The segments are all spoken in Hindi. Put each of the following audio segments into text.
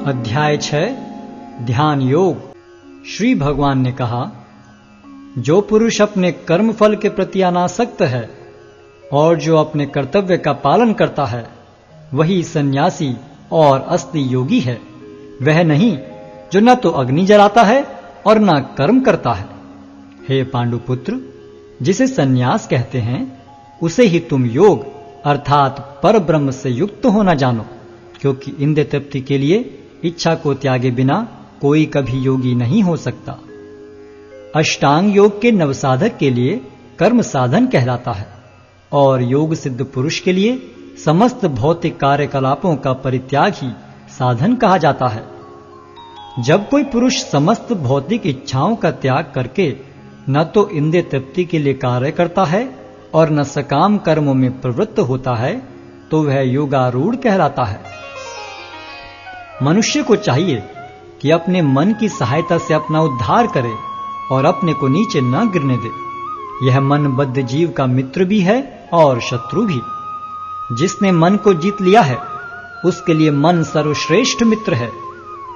अध्याय 6 ध्यान योग। श्री भगवान ने कहा, जो पुरुष अपने कर्म फल के प्रति अनासक्त है और जो अपने कर्तव्य का पालन करता है, वही सन्यासी और असली योगी है। वह नहीं जो न तो अग्नि जलाता है और न कर्म करता है। हे पांडुपुत्र, जिसे सन्यास कहते हैं उसे ही तुम योग अर्थात पर ब्रह्म से युक्त होना जानो, क्योंकि इंद्रिय तृप्ति के लिए इच्छा को त्यागे बिना कोई कभी योगी नहीं हो सकता। अष्टांग योग के नवसाधक के लिए कर्म साधन कहलाता है और योग सिद्ध पुरुष के लिए समस्त भौतिक कार्यकलापों का परित्याग ही साधन कहा जाता है। जब कोई पुरुष समस्त भौतिक इच्छाओं का त्याग करके न तो इंद्रिय तृप्ति के लिए कार्य करता है और न सकाम कर्मों में प्रवृत्त होता है, तो वह योगारूढ़ कहलाता है। मनुष्य को चाहिए कि अपने मन की सहायता से अपना उद्धार करे और अपने को नीचे न गिरने दे। यह मनबद्ध जीव का मित्र भी है और शत्रु भी। जिसने मन को जीत लिया है उसके लिए मन सर्वश्रेष्ठ मित्र है,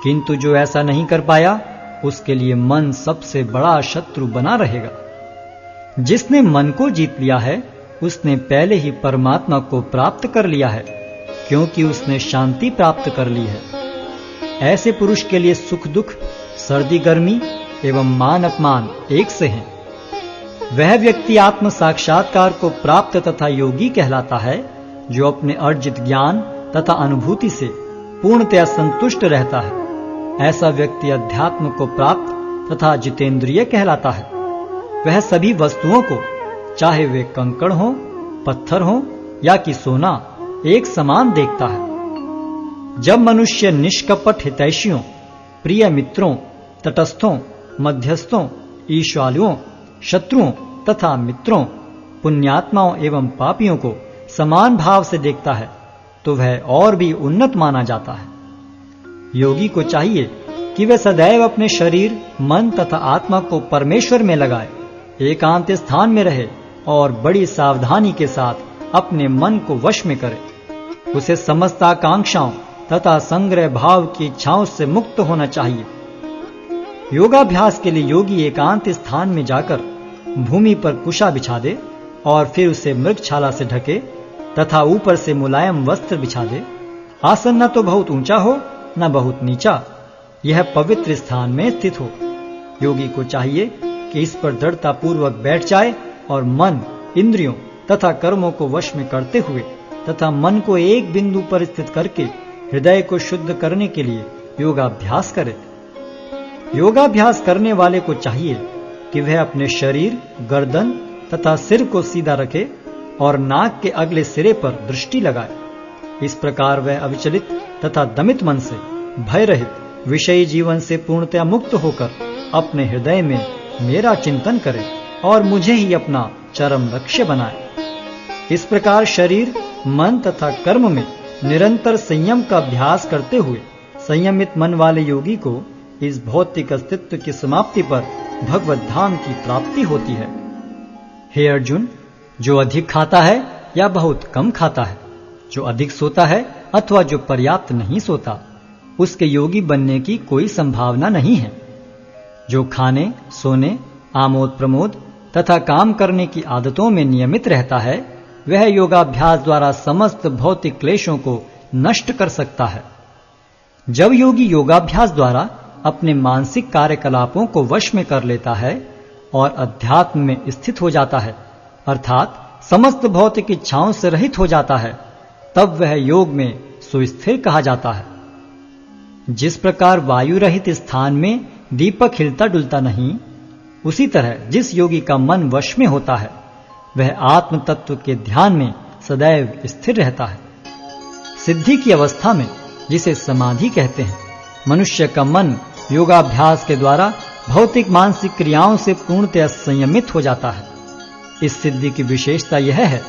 किंतु जो ऐसा नहीं कर पाया उसके लिए मन सबसे बड़ा शत्रु बना रहेगा। जिसने मन को जीत लिया है उसने पहले ही परमात्मा को प्राप्त कर लिया है, क्योंकि उसने शांति प्राप्त कर ली है। ऐसे पुरुष के लिए सुख दुख, सर्दी गर्मी एवं मान अपमान एक से हैं। वह व्यक्ति आत्म साक्षात्कार को प्राप्त तथा योगी कहलाता है, जो अपने अर्जित ज्ञान तथा अनुभूति से पूर्णतया संतुष्ट रहता है। ऐसा व्यक्ति अध्यात्म को प्राप्त तथा जितेंद्रिय कहलाता है। वह सभी वस्तुओं को, चाहे वे कंकड़ हो, पत्थर हो या कि सोना, एक समान देखता है। जब मनुष्य निष्कपट हितैषियों, प्रिय मित्रों, तटस्थों, मध्यस्थों, ईश्वालुओं, शत्रुओं तथा मित्रों, पुण्यात्माओं एवं पापियों को समान भाव से देखता है, तो वह और भी उन्नत माना जाता है। योगी को चाहिए कि वह सदैव अपने शरीर, मन तथा आत्मा को परमेश्वर में लगाए, एकांत स्थान में रहे और बड़ी सावधानी के साथ अपने मन को वश में करे। उसे समस्त आकांक्षाओं तथा संग्रह भाव की इच्छाओं से मुक्त होना चाहिए। योगाभ्यास के लिए योगी एकांत स्थान में जाकर भूमि पर कुशा बिछा दे और फिर उसे मृगछाला से ढके तथा ऊपर से मुलायम वस्त्र बिछा दे। आसन न तो बहुत ऊंचा हो न बहुत नीचा, यह पवित्र स्थान में स्थित हो। योगी को चाहिए कि इस पर दृढ़ता पूर्वक बैठ जाए और मन, इंद्रियों तथा कर्मों को वश में करते हुए तथा मन को एक बिंदु पर स्थित करके हृदय को शुद्ध करने के लिए योगाभ्यास करे। योगाभ्यास करने वाले को चाहिए कि वह अपने शरीर, गर्दन तथा सिर को सीधा रखे और नाक के अगले सिरे पर दृष्टि लगाए। इस प्रकार वह अविचलित तथा दमित मन से, भय रहित, विषयी जीवन से पूर्णतया मुक्त होकर अपने हृदय में मेरा चिंतन करे और मुझे ही अपना चरम लक्ष्य बनाए। इस प्रकार शरीर, मन तथा कर्म में निरंतर संयम का अभ्यास करते हुए संयमित मन वाले योगी को इस भौतिक अस्तित्व की समाप्ति पर भगवत धाम की प्राप्ति होती है। हे अर्जुन, जो अधिक खाता है या बहुत कम खाता है, जो अधिक सोता है अथवा जो पर्याप्त नहीं सोता, उसके योगी बनने की कोई संभावना नहीं है। जो खाने, सोने, आमोद प्रमोद तथा काम करने की आदतों में नियमित रहता है, वह योगाभ्यास द्वारा समस्त भौतिक क्लेशों को नष्ट कर सकता है। जब योगी योगाभ्यास द्वारा अपने मानसिक कार्यकलापों को वश में कर लेता है और अध्यात्म में स्थित हो जाता है, अर्थात समस्त भौतिक इच्छाओं से रहित हो जाता है, तब वह योग में सुस्थिर कहा जाता है। जिस प्रकार वायु रहित स्थान में दीपक हिलता डुलता नहीं, उसी तरह जिस योगी का मन वश में होता है वह आत्म तत्व के ध्यान में सदैव स्थिर रहता है। सिद्धि की अवस्था में, जिसे समाधि कहते हैं, मनुष्य का मन योगाभ्यास के द्वारा भौतिक मानसिक क्रियाओं से पूर्णतः संयमित हो जाता है। इस सिद्धि की विशेषता यह है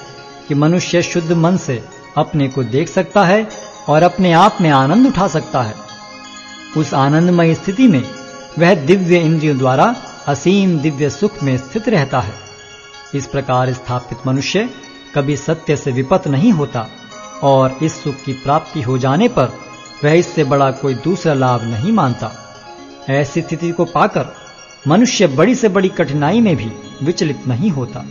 कि मनुष्य शुद्ध मन से अपने को देख सकता है और अपने आप में आनंद उठा सकता है। उस आनंदमय स्थिति में वह दिव्य इंद्रियों द्वारा असीम दिव्य सुख में स्थित रहता है। इस प्रकार स्थापित मनुष्य कभी सत्य से विपत नहीं होता और इस सुख की प्राप्ति हो जाने पर वह इससे बड़ा कोई दूसरा लाभ नहीं मानता। ऐसी स्थिति को पाकर मनुष्य बड़ी से बड़ी कठिनाई में भी विचलित नहीं होता।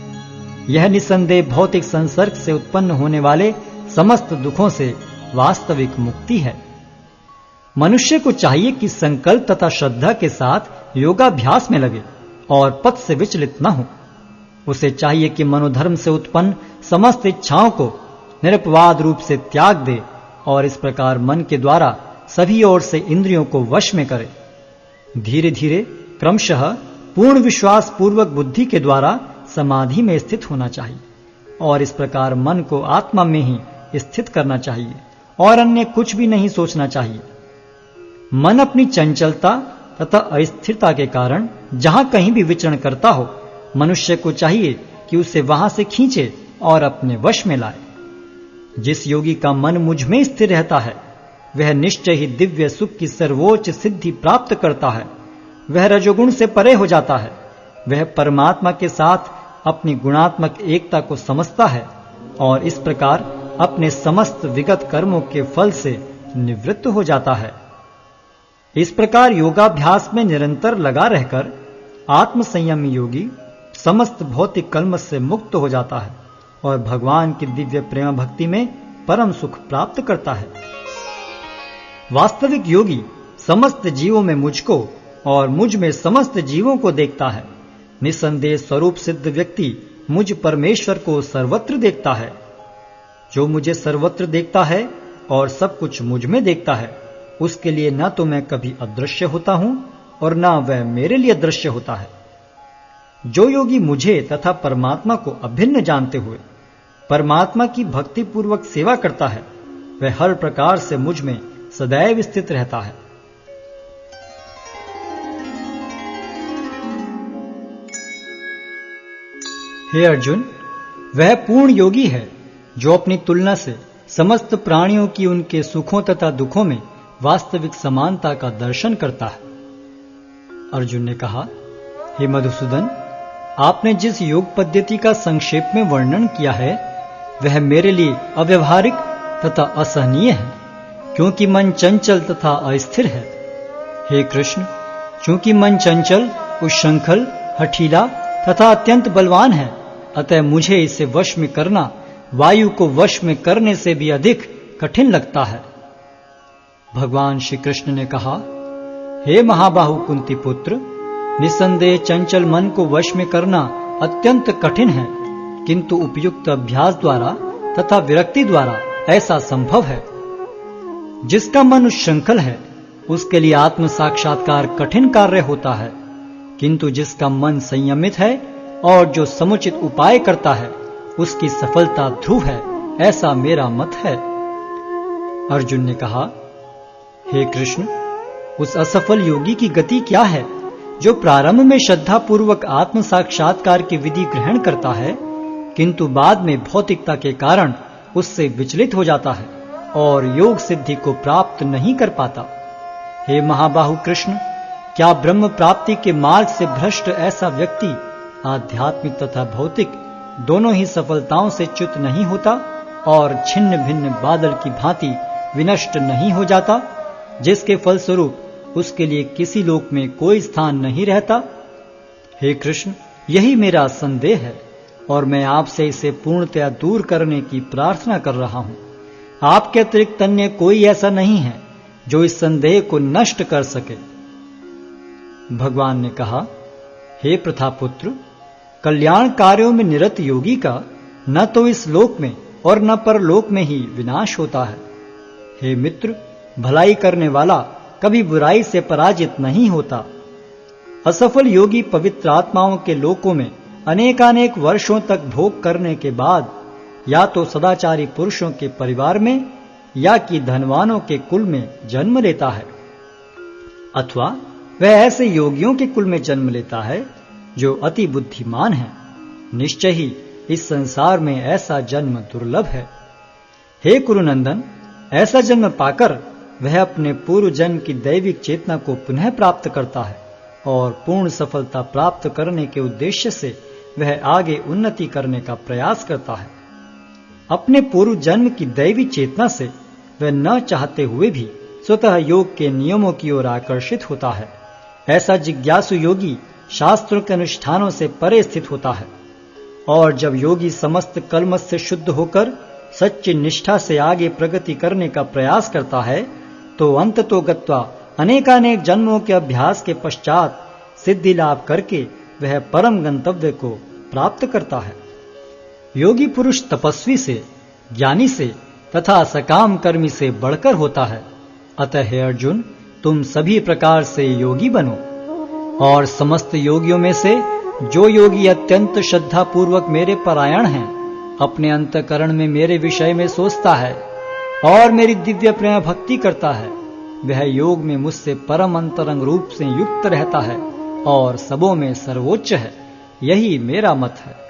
यह निस्संदेह भौतिक संसर्ग से उत्पन्न होने वाले समस्त दुखों से वास्तविक मुक्ति है। मनुष्य को चाहिए कि संकल्प तथा श्रद्धा के साथ योगाभ्यास में लगे और पथ से विचलित न हो। उसे चाहिए कि मनोधर्म से उत्पन्न समस्त इच्छाओं को निरपवाद रूप से त्याग दे और इस प्रकार मन के द्वारा सभी ओर से इंद्रियों को वश में करे। धीरे धीरे क्रमशः पूर्ण विश्वास पूर्वक बुद्धि के द्वारा समाधि में स्थित होना चाहिए और इस प्रकार मन को आत्मा में ही स्थित करना चाहिए और अन्य कुछ भी नहीं सोचना चाहिए। मन अपनी चंचलता तथा अस्थिरता के कारण जहां कहीं भी विचरण करता हो, मनुष्य को चाहिए कि उसे वहां से खींचे और अपने वश में लाए। जिस योगी का मन मुझ में स्थिर रहता है, वह निश्चय ही दिव्य सुख की सर्वोच्च सिद्धि प्राप्त करता है। वह रजोगुण से परे हो जाता है। वह परमात्मा के साथ अपनी गुणात्मक एकता को समझता है और इस प्रकार अपने समस्त विगत कर्मों के फल से निवृत्त हो जाता है। इस प्रकार योगाभ्यास में निरंतर लगा रहकर आत्म संयमी योगी समस्त भौतिक कलमश से मुक्त हो जाता है और भगवान की दिव्य प्रेम भक्ति में परम सुख प्राप्त करता है। वास्तविक योगी समस्त जीवों में मुझको और मुझ में समस्त जीवों को देखता है। निस्संदेह स्वरूप सिद्ध व्यक्ति मुझ परमेश्वर को सर्वत्र देखता है। जो मुझे सर्वत्र देखता है और सब कुछ मुझ में देखता है, उसके लिए न तो मैं कभी अदृश्य होता हूं और न वह मेरे लिए दृश्य होता है। जो योगी मुझे तथा परमात्मा को अभिन्न जानते हुए परमात्मा की भक्ति पूर्वक सेवा करता है, वह हर प्रकार से मुझ में सदैव स्थित रहता है। हे अर्जुन, वह पूर्ण योगी है जो अपनी तुलना से समस्त प्राणियों की उनके सुखों तथा दुखों में वास्तविक समानता का दर्शन करता है। अर्जुन ने कहा, हे मधुसूदन, आपने जिस योग पद्धति का संक्षेप में वर्णन किया है, वह मेरे लिए अव्यवहारिक तथा असहनीय है, क्योंकि मन चंचल तथा अस्थिर है। हे कृष्ण, चूंकि मन चंचल, उच्छृंखल, हठीला तथा अत्यंत बलवान है, अतः मुझे इसे वश में करना वायु को वश में करने से भी अधिक कठिन लगता है। भगवान श्री कृष्ण ने कहा, हे महाबाहु कुंती पुत्र, निस्संदेह चंचल मन को वश में करना अत्यंत कठिन है, किंतु उपयुक्त अभ्यास द्वारा तथा विरक्ति द्वारा ऐसा संभव है। जिसका मन उच्छृंखल है, उसके लिए आत्म साक्षात्कार कठिन कार्य होता है, किंतु जिसका मन संयमित है और जो समुचित उपाय करता है, उसकी सफलता ध्रुव है, ऐसा मेरा मत है। अर्जुन ने कहा, हे कृष्ण, उस असफल योगी की गति क्या है जो प्रारंभ में श्रद्धा पूर्वक आत्म साक्षात्कार की विधि ग्रहण करता है, किंतु बाद में भौतिकता के कारण उससे विचलित हो जाता है और योग सिद्धि को प्राप्त नहीं कर पाता। हे महाबाहु कृष्ण, क्या ब्रह्म प्राप्ति के मार्ग से भ्रष्ट ऐसा व्यक्ति आध्यात्मिक तथा भौतिक दोनों ही सफलताओं से च्युत नहीं होता और छिन्न भिन्न बादल की भांति विनष्ट नहीं हो जाता, जिसके फलस्वरूप उसके लिए किसी लोक में कोई स्थान नहीं रहता? हे कृष्ण, यही मेरा संदेह है और मैं आपसे इसे पूर्णतया दूर करने की प्रार्थना कर रहा हूं। आपके अतिरिक्त अन्य कोई ऐसा नहीं है जो इस संदेह को नष्ट कर सके। भगवान ने कहा, हे प्रथापुत्र, कल्याण कार्यों में निरत योगी का न तो इस लोक में और न परलोक में ही विनाश होता है। हे मित्र, भलाई करने वाला कभी बुराई से पराजित नहीं होता। असफल योगी पवित्र आत्माओं के लोकों में अनेकानेक वर्षों तक भोग करने के बाद या तो सदाचारी पुरुषों के परिवार में या कि धनवानों के कुल में जन्म लेता है, अथवा वह ऐसे योगियों के कुल में जन्म लेता है जो अति बुद्धिमान है। निश्चय ही इस संसार में ऐसा जन्म दुर्लभ है। हे कुरुनंदन, ऐसा जन्म पाकर वह अपने पूर्व जन्म की दैविक चेतना को पुनः प्राप्त करता है और पूर्ण सफलता प्राप्त करने के उद्देश्य से वह आगे उन्नति करने का प्रयास करता है। अपने पूर्व जन्म की दैवी चेतना से वह न चाहते हुए भी स्वतः योग के नियमों की ओर आकर्षित होता है। ऐसा जिज्ञासु योगी शास्त्रों के अनुष्ठानों से परे स्थित होता है। और जब योगी समस्त कलमश से शुद्ध होकर सच्ची निष्ठा से आगे प्रगति करने का प्रयास करता है तो अंततो गत्वा अनेकानेक जन्मों के अभ्यास के पश्चात सिद्धि लाभ करके वह परम गंतव्य को प्राप्त करता है। योगी पुरुष तपस्वी से, ज्ञानी से तथा सकाम कर्मी से बढ़कर होता है। अतः हे अर्जुन, तुम सभी प्रकार से योगी बनो। और समस्त योगियों में से जो योगी अत्यंत श्रद्धा पूर्वक मेरे परायण हैं, अपने अंतःकरण में मेरे विषय में सोचता है और मेरी दिव्य प्रेम भक्ति करता है, वह योग में मुझसे परम अंतरंग रूप से युक्त रहता है और सबों में सर्वोच्च है। यही मेरा मत है।